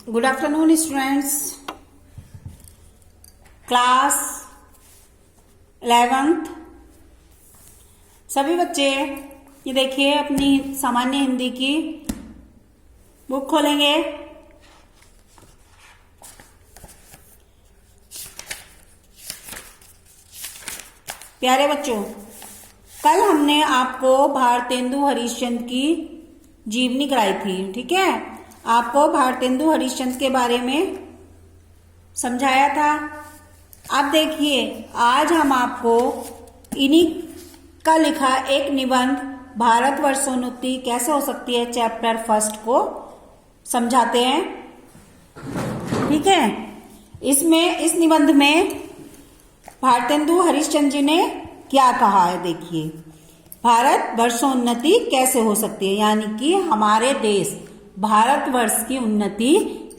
Good afternoon students, class 11th। सभी बच्चे ये देखिए अपनी सामान्य हिंदी की बुक खोलेंगे। प्यारे बच्चों, कल हमने आपको भारतेंदु हरिश्चंद्र की जीवनी कराई थी। ठीक है, आपको भारतेंदु हरिश्चंद्र के बारे में समझाया था। अब देखिए, आज हम आपको इन्हीं का लिखा एक निबंध भारत वर्षोन्नति कैसे हो सकती है चैप्टर 1 को समझाते हैं। ठीक है, इसमें इस निबंध में भारतेंदु हरिश्चंद्र जी ने क्या कहा है। देखिए, भारत वर्षोन्नति कैसे हो सकती है, यानी कि हमारे देश भारतवर्ष की उन्नति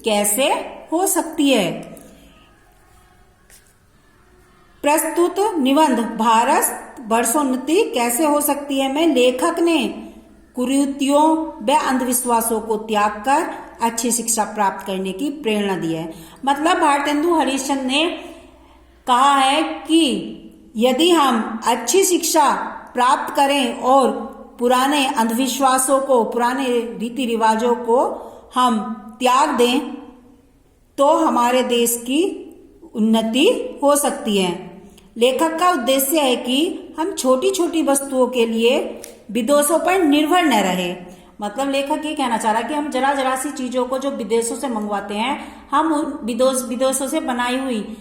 कैसे हो सकती है। प्रस्तुत निबंध भारत वर्षोन्नति कैसे हो सकती है में लेखक ने कुरीतियों व अंधविश्वासों को त्याग कर अच्छी शिक्षा प्राप्त करने की प्रेरणा दी है। मतलब भारतेंदु हरिश्चंद्र ने कहा है कि यदि हम अच्छी शिक्षा प्राप्त करें और पुराने अंधविश्वासों को, पुराने रीति रिवाजों को हम त्याग दें तो हमारे देश की उन्नति हो सकती है। लेखक का उद्देश्य है कि हम छोटी छोटी वस्तुओं के लिए विदेशों पर निर्भर न रहे। मतलब लेखक ये कहना चाह रहा है कि हम जरा जरा सी चीजों को जो विदेशों से मंगवाते हैं, हम उन विदेशों से बनाई हुई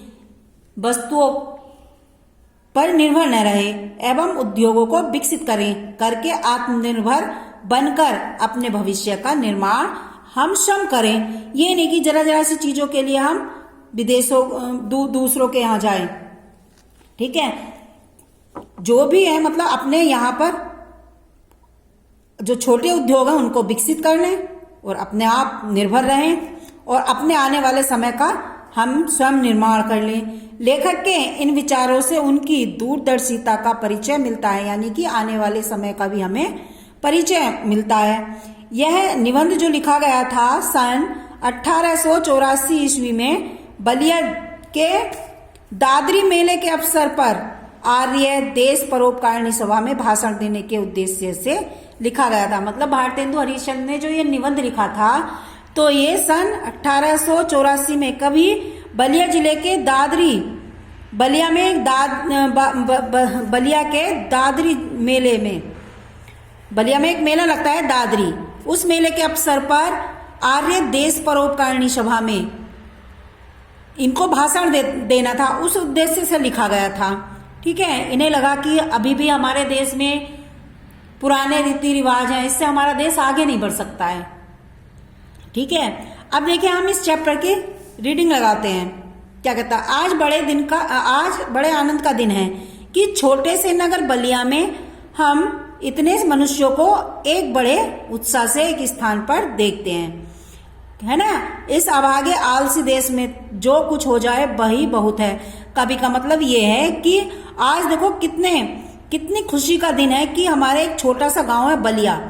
वस्तुओं पर निर्भर न रहे एवं उद्योगों को विकसित करके आत्मनिर्भर बनकर अपने भविष्य का निर्माण हम स्वयं करें। ये नहीं कि जरा जरा सी चीजों के लिए हम विदेशों दूसरों के यहाँ जाएं। ठीक है, जो भी है मतलब अपने यहाँ पर जो छोटे उद्योग हैं उनको विकसित कर लें और अपने आप निर्भर रहें और अपने आने वाले समय का हम स्वयं निर्माण कर लें। लेखक के इन विचारों से उनकी दूरदर्शिता का परिचय मिलता है, यानी कि आने वाले समय का भी हमें परिचय मिलता है। यह निबंध जो लिखा गया था सन 1884 ईस्वी में बलिया के दादरी मेले के अवसर पर आर्य देश परोपकारिणी सभा में भाषण देने के उद्देश्य से लिखा गया था। मतलब भारतेंदु हरिश्चंद्र ने जो ये निबंध लिखा था तो ये सन 1884 में कभी बलिया जिले के दादरी, बलिया में बलिया के दादरी मेले में, बलिया में एक मेला लगता है दादरी, उस मेले के अवसर पर आर्य देश परोपकारिणी सभा में इनको भाषण देना था, उस उद्देश्य से लिखा गया था। ठीक है, इन्हें लगा कि अभी भी हमारे देश में पुराने रीति रिवाज हैं, इससे हमारा देश आगे नहीं बढ़ सकता है। ठीक है, अब देखिए हम इस चैप्टर की रीडिंग लगाते हैं। क्या कहता है, आज बड़े आनंद का दिन है कि छोटे से नगर बलिया में हम इतने मनुष्यों को एक बड़े उत्साह से एक स्थान पर देखते हैं, है ना। इस अभागे आलसी देश में जो कुछ हो जाए वही बहुत है। कभी का मतलब ये है कि आज देखो कितनी खुशी का दिन है कि हमारे एक छोटा सा गांव है बलिया,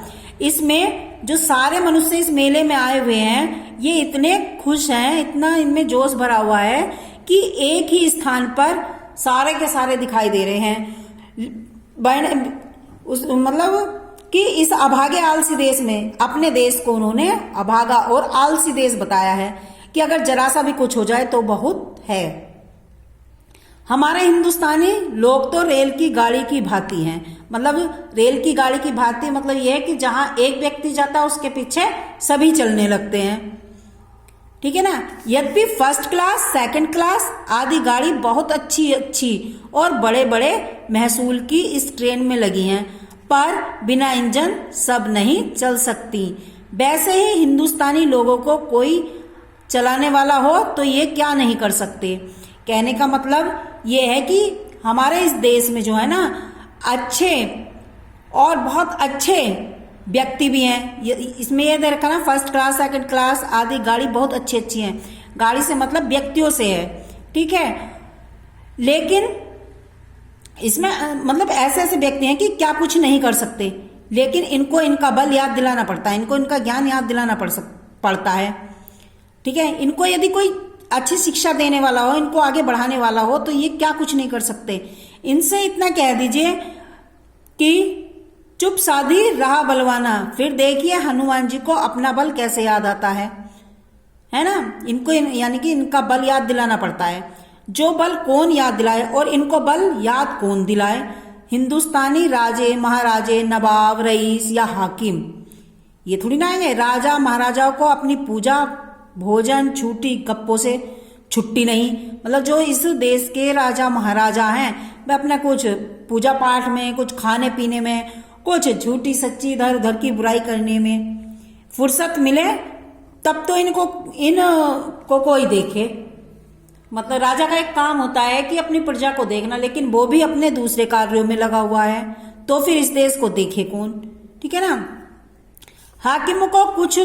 इसमें जो सारे मनुष्य इस मेले में आए हुए हैं ये इतने खुश हैं, इतना इनमें जोश भरा हुआ है कि एक ही स्थान पर सारे के सारे दिखाई दे रहे हैं। मतलब कि इस अभागे आलसी देश में अपने देश को उन्होंने अभागा और आलसी देश बताया है कि अगर जरा सा भी कुछ हो जाए तो बहुत है। हमारे हिंदुस्तानी लोग तो रेल की गाड़ी की भांति हैं। मतलब रेल की गाड़ी की भांति मतलब यह है कि जहां एक व्यक्ति जाता है उसके पीछे सभी चलने लगते हैं। ठीक है ना। यद्यपि फर्स्ट क्लास, सेकंड क्लास आदि गाड़ी बहुत अच्छी और बड़े बड़े महसूल की इस ट्रेन में लगी हैं, पर बिना इंजन सब नहीं चल सकती। वैसे ही हिंदुस्तानी लोगों को कोई चलाने वाला हो तो ये क्या नहीं कर सकते। कहने का मतलब ये है कि हमारे इस देश में जो है ना अच्छे और बहुत अच्छे व्यक्ति भी हैं। इसमें ये देखा ना, फर्स्ट क्लास, सेकंड क्लास आदि गाड़ी बहुत अच्छी हैं। गाड़ी से मतलब व्यक्तियों से है। ठीक है, लेकिन इसमें मतलब ऐसे व्यक्ति हैं कि क्या कुछ नहीं कर सकते, लेकिन इनको इनका बल याद दिलाना पड़ता है, इनको इनका ज्ञान याद दिलाना पड़ता है। ठीक है, इनको यदि कोई अच्छी शिक्षा देने वाला हो, इनको आगे बढ़ाने वाला हो, तो ये क्या कुछ नहीं कर सकते। इनसे इतना कह दीजिए कि चुप साधी रहा बलवाना, फिर देखिए हनुमान जी को अपना बल कैसे याद आता है ना। इनको यानी कि इनका बल याद दिलाना पड़ता है। जो बल कौन याद दिलाए और इनको बल याद कौन दिलाए? हिंदुस्तानी राजे महाराजे, नवाब, रईस या हाकिम, ये थोड़ी ना आएंगे। राजा महाराजाओं को अपनी पूजा भोजन छूटी गप्पों से छुट्टी नहीं। मतलब जो इस देश के राजा महाराजा हैं, वे अपना कुछ पूजा पाठ में, कुछ खाने पीने में, कुछ झूठी सच्ची इधर उधर की बुराई करने में फुर्सत मिले तब तो इनको कोई देखे। मतलब राजा का एक काम होता है कि अपनी प्रजा को देखना, लेकिन वो भी अपने दूसरे कार्यों में लगा हुआ है, तो फिर इस देश को देखे कौन? ठीक है ना। हाकिमों को कुछ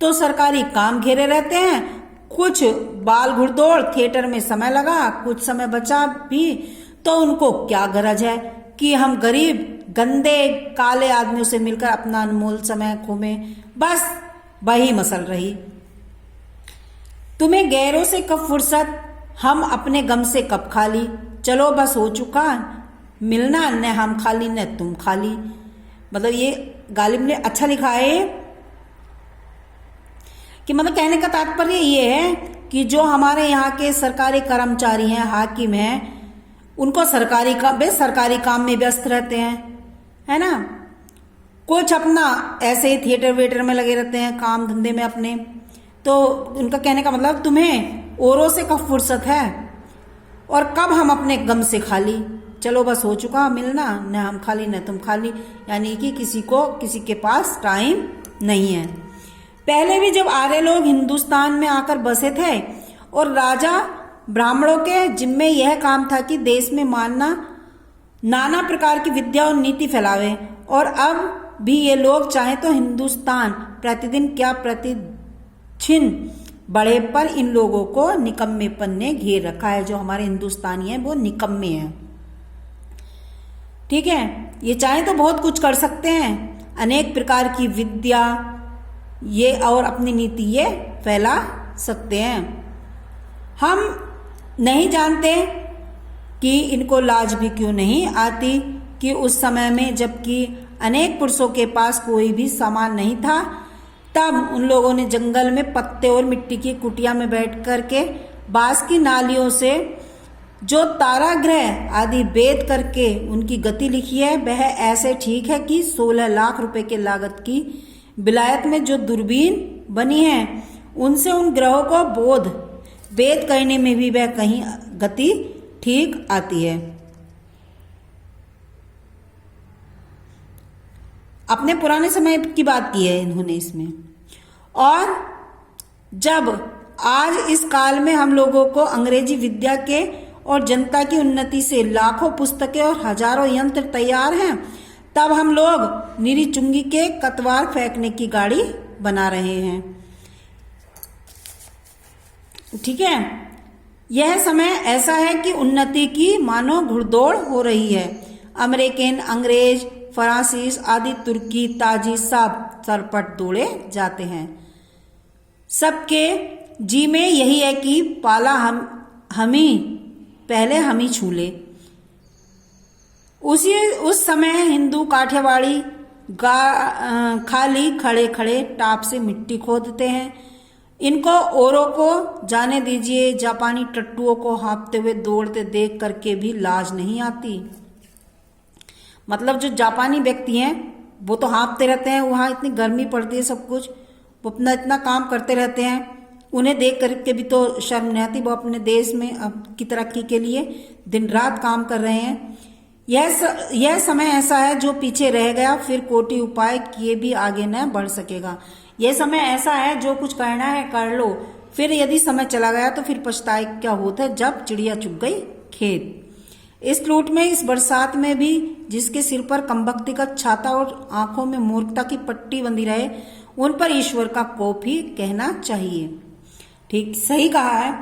तो सरकारी काम घेरे रहते हैं, कुछ बाल घुड़दौड़ थिएटर में समय लगा, कुछ समय बचा भी, तो उनको क्या गरज है कि हम गरीब गंदे काले आदमियों से मिलकर अपना अनमोल समय खोमे। बस वही मसल रही। तुम्हें गैरों से कब फुर्सत, हम अपने गम से कब खाली, चलो बस हो चुका मिलना, न हम खाली न तुम खाली। मतलब ये गालिब ने अच्छा लिखा है कि मतलब कहने का तात्पर्य ये है कि जो हमारे यहाँ के सरकारी कर्मचारी हैं, हाकिम हैं, उनको सरकारी काम में व्यस्त रहते हैं, है ना। कुछ अपना ऐसे ही थिएटर वेटर में लगे रहते हैं, काम धंधे में अपने। तो उनका कहने का मतलब तुम्हें औरों से कब फुर्सत है और कब हम अपने गम से खाली, चलो बस हो चुका मिलना, न हम खाली न तुम खाली। यानी कि किसी के पास टाइम नहीं है। पहले भी जब आर्य लोग हिंदुस्तान में आकर बसे थे और राजा ब्राह्मणों के जिम्मे यह काम था कि देश में नाना प्रकार की विद्या और नीति फैलावे, और अब भी ये लोग चाहे तो हिंदुस्तान प्रतिदिन क्या प्रतिक्षण बढ़े, पर इन लोगों को निकम्मेपन ने घेर रखा है। जो हमारे हिंदुस्तानी हैं वो निकम्मे हैं। ठीक है, ये चाहे तो बहुत कुछ कर सकते हैं, अनेक प्रकार की विद्या ये और अपनी नीति ये फैला सकते हैं। हम नहीं जानते कि इनको लाज भी क्यों नहीं आती कि उस समय में जबकि अनेक पुरुषों के पास कोई भी सामान नहीं था, तब उन लोगों ने जंगल में पत्ते और मिट्टी की कुटिया में बैठ कर के बांस की नालियों से जो ताराग्रह आदि भेद करके उनकी गति लिखी है, वह ऐसे ठीक है कि 16 लाख रुपए के लागत की विलायत में जो दूरबीन बनी है, उनसे उन ग्रहों को भेद करने में भी वह कहीं गति ठीक आती है। अपने पुराने समय की बात की है इन्होंने इसमें। और जब आज इस काल में हम लोगों को अंग्रेजी विद्या के और जनता की उन्नति से लाखों पुस्तकें और हजारों यंत्र तैयार हैं, तब हम लोग निरी चुंगी के कतवार फेंकने की गाड़ी बना रहे हैं। ठीक है, यह समय ऐसा है कि उन्नति की मानो घुड़दौड़ हो रही है। अमेरिकन, अंग्रेज, फ्रांसीस आदि तुर्की, ताजी सब सरपट दौड़े जाते हैं। सबके जी में यही है कि पाला हम ही छू ले। उस समय हिंदू काठियावाड़ी खाली खड़े खड़े टाप से मिट्टी खोदते हैं। इनको औरों को जाने दीजिए, जापानी टट्टुओं को हाँफते हुए दौड़ते देख करके भी लाज नहीं आती। मतलब जो जापानी व्यक्ति हैं वो तो हाँफते रहते हैं, वहाँ इतनी गर्मी पड़ती है, सब कुछ वो अपना इतना काम करते रहते हैं, उन्हें देख करके भी तो शर्म नहीं आती। वो अपने देश में की तरक्की के लिए दिन रात काम कर रहे हैं। यह समय ऐसा है जो पीछे रह गया, फिर कोटि उपाय किए भी आगे न बढ़ सकेगा। यह समय ऐसा है जो कुछ करना है कर लो, फिर यदि समय चला गया तो फिर पछताए क्या होता है जब चिड़िया चुग गई खेत। इस लूट में, इस बरसात में भी जिसके सिर पर कमबख्ती का छाता और आंखों में मूर्खता की पट्टी बंधी रहे, उन पर ईश्वर का कोप ही कहना चाहिए। ठीक सही कहा है।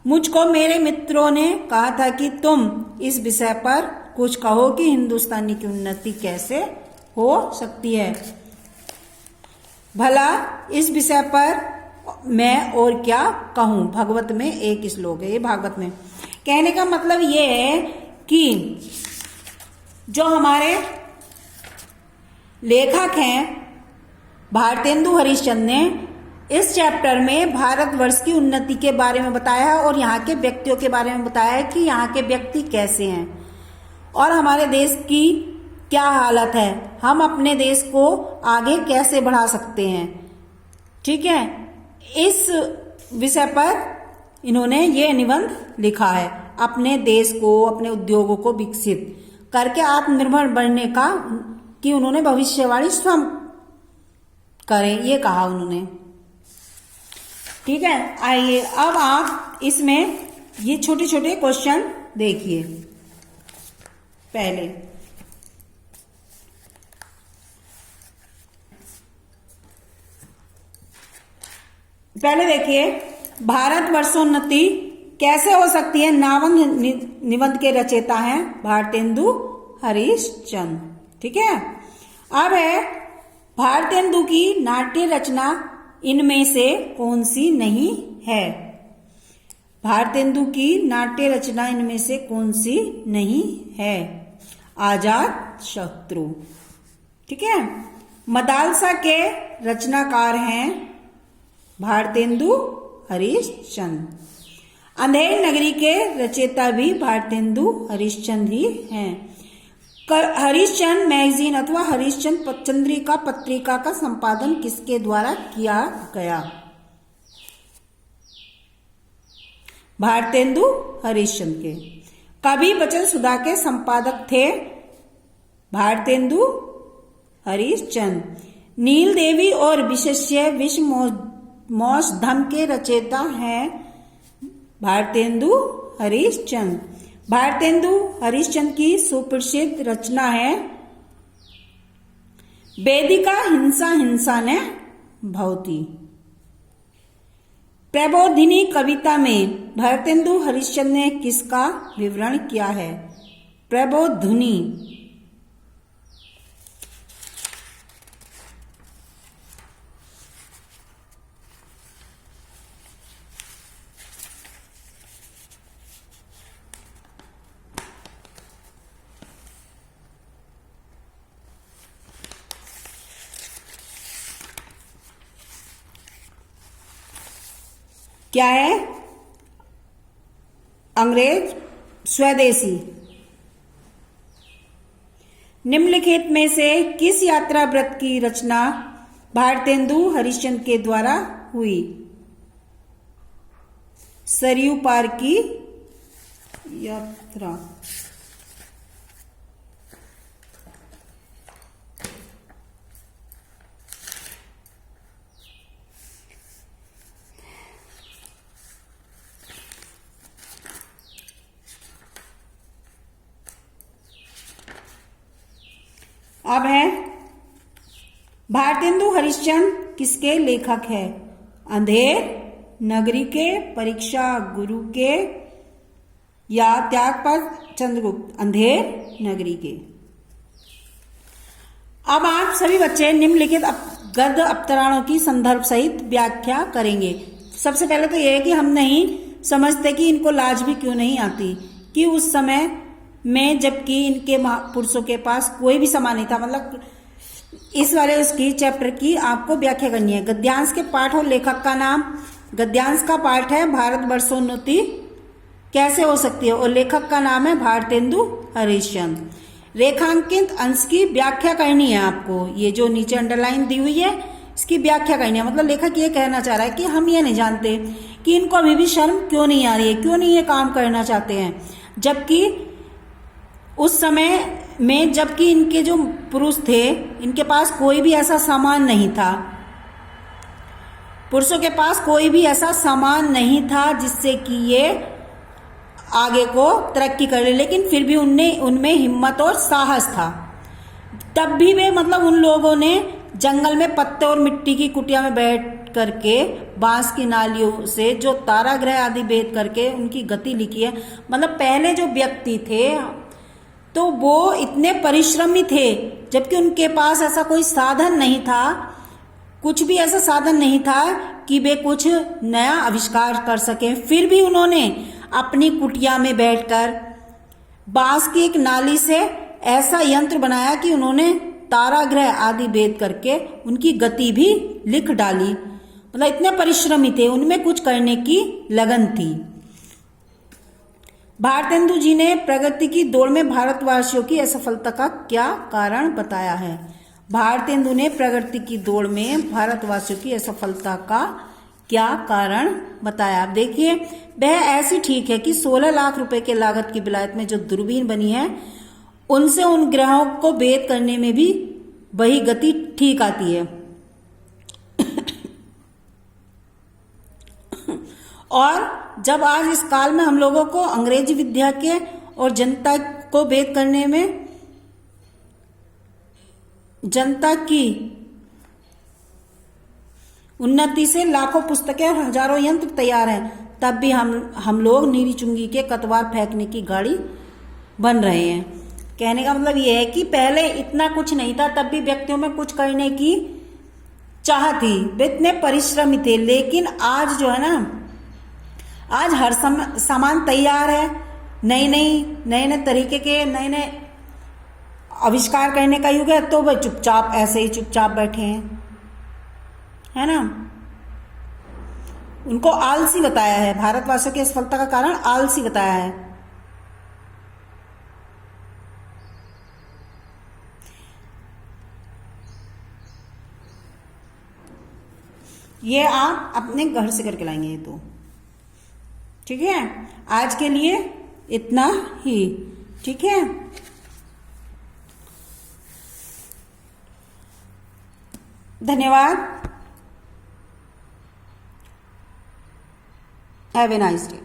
मुझको मेरे मित्रों ने कहा था कि तुम इस विषय पर कुछ कहो कि हिंदुस्तानी की उन्नति कैसे हो सकती है। भला इस विषय पर मैं और क्या कहूं। भागवत में एक श्लोक है, ये भागवत में। कहने का मतलब ये है कि जो हमारे लेखक हैं भारतेंदु हरिश्चंद्र ने इस चैप्टर में भारतवर्ष की उन्नति के बारे में बताया है और यहाँ के व्यक्तियों के बारे में बताया है कि यहाँ के व्यक्ति कैसे हैं और हमारे देश की क्या हालत है, हम अपने देश को आगे कैसे बढ़ा सकते हैं। ठीक है, इस विषय पर इन्होंने ये निबंध लिखा है। अपने देश को, अपने उद्योगों को विकसित करके आत्मनिर्भर बनने का कि उन्होंने भविष्यवाणी स्वयं करें, ये कहा उन्होंने। ठीक है, आइए अब आप इसमें ये छोटे छोटे क्वेश्चन देखिए। पहले देखिए, भारत वर्षोन्नति कैसे हो सकती है। नावंग निबंध के रचयिता हैं भारतेंदु हरिश्चंद्र। ठीक है, अब है भारतेंदु की नाट्य रचना इनमें से कौन सी नहीं है। भारतेंदु की नाट्य रचना इनमें से कौन सी नहीं है। आजाद शत्रु। ठीक है, मदालसा के रचनाकार हैं भारतेंदु हरिश्चंद्र। अंधेर नगरी के रचयिता भी भारतेंदु हरिश्चंद्र ही हैं। हरिश्चंद्र मैगजीन अथवा हरिश्चंद्र चंद्रिका पत्रिका का संपादन किसके द्वारा किया गया। भारतेंदु हरिश्चंद्र के। कवि वचन सुधा के संपादक थे भारतेंदु हरिश्चंद्र। नील देवी और विशेष्य विषमोषधम के रचयिता हैं भारतेंदु हरिश्चंद्र। भारतेंदु हरिश्चंद्र की सुप्रसिद्ध रचना है वेदिका हिंसा हिंसा ने भवती। प्रबोधिनी कविता में भारतेंदु हरिश्चंद्र ने किसका विवरण किया है। प्रबोधिनी। क्या है। अंग्रेज स्वदेशी। निम्नलिखित में से किस यात्रा व्रत की रचना भारतेंदु हरिश्चंद्र के द्वारा हुई। सरयू पार की यात्रा। अब है भारतेंदु हरिश्चंद्र किसके लेखक है। अंधेर नगरी के, परीक्षा गुरु के या त्यागपद चंद्रगुप्त। अंधेर नगरी के। अब आप सभी बच्चे निम्नलिखित गद्य अवतरणों की संदर्भ सहित व्याख्या करेंगे। सबसे पहले तो यह है कि हम नहीं समझते कि इनको लाज भी क्यों नहीं आती कि उस समय में जबकि इनके महापुरुषों के पास कोई भी सामान नहीं था। मतलब इस वाले उसकी चैप्टर की आपको व्याख्या करनी है। गद्यांश के पाठ और लेखक का नाम। गद्यांश का पाठ है भारत वर्षोन्नति कैसे हो सकती है और लेखक का नाम है भारतेंदु हरिश्चंद्र। रेखांकित अंश की व्याख्या करनी है आपको। ये जो नीचे अंडरलाइन दी हुई है इसकी व्याख्या करनी है। मतलब लेखक ये कहना चाह रहा है कि हम ये नहीं जानते कि इनको अभी भी शर्म क्यों नहीं आ रही है, क्यों नहीं ये काम करना चाहते हैं, जबकि उस समय में जबकि इनके जो पुरुष थे इनके पास कोई भी ऐसा सामान नहीं था। पुरुषों के पास कोई भी ऐसा सामान नहीं था जिससे कि ये आगे को तरक्की कर ले, लेकिन फिर भी उनमें हिम्मत और साहस था। तब भी वे मतलब उन लोगों ने जंगल में पत्ते और मिट्टी की कुटिया में बैठ करके बांस की नालियों से जो ताराग्रह आदि भेद करके उनकी गति लिखी है। मतलब पहले जो व्यक्ति थे तो वो इतने परिश्रमी थे जबकि उनके पास ऐसा कोई साधन नहीं था, कुछ भी ऐसा साधन नहीं था कि वे कुछ नया आविष्कार कर सके। फिर भी उन्होंने अपनी कुटिया में बैठकर बांस की एक नाली से ऐसा यंत्र बनाया कि उन्होंने ताराग्रह आदि भेद करके उनकी गति भी लिख डाली। मतलब इतने परिश्रमी थे, उनमें कुछ करने की लगन थी। भारतेंदु जी ने प्रगति की दौड़ में भारतवासियों की असफलता का क्या कारण बताया है? भारतेंदु ने प्रगति की दौड़ में भारतवासियों की असफलता का क्या कारण बताया? आप देखिए, वह ऐसी ठीक है कि 16 लाख रुपए के लागत की विलायत में जो दूरबीन बनी है, उनसे उन ग्रहों को भेद करने में भी वही गति ठीक आती है। और जब आज इस काल में हम लोगों को अंग्रेजी विद्या के और जनता को भेद करने में, जनता की उन्नति से लाखों पुस्तकें और हजारों यंत्र तैयार हैं, तब भी हम लोग नीली चुंगी के कतवार फेंकने की गाड़ी बन रहे हैं। कहने का मतलब यह है कि पहले इतना कुछ नहीं था, तब भी व्यक्तियों में कुछ करने की चाह थी, वे इतने परिश्रमी थे। लेकिन आज जो है ना, आज हर सामान तैयार है, नए तरीके के नए आविष्कार करने का युग है, तो वह चुपचाप ऐसे ही चुपचाप बैठे हैं, है ना। उनको आलसी बताया है, भारतवासियों की असफलता का कारण आलसी बताया है। ये आप अपने घर से करके लाएंगे ये तो, ठीक है। आज के लिए इतना ही, ठीक है। धन्यवाद। Have a nice day.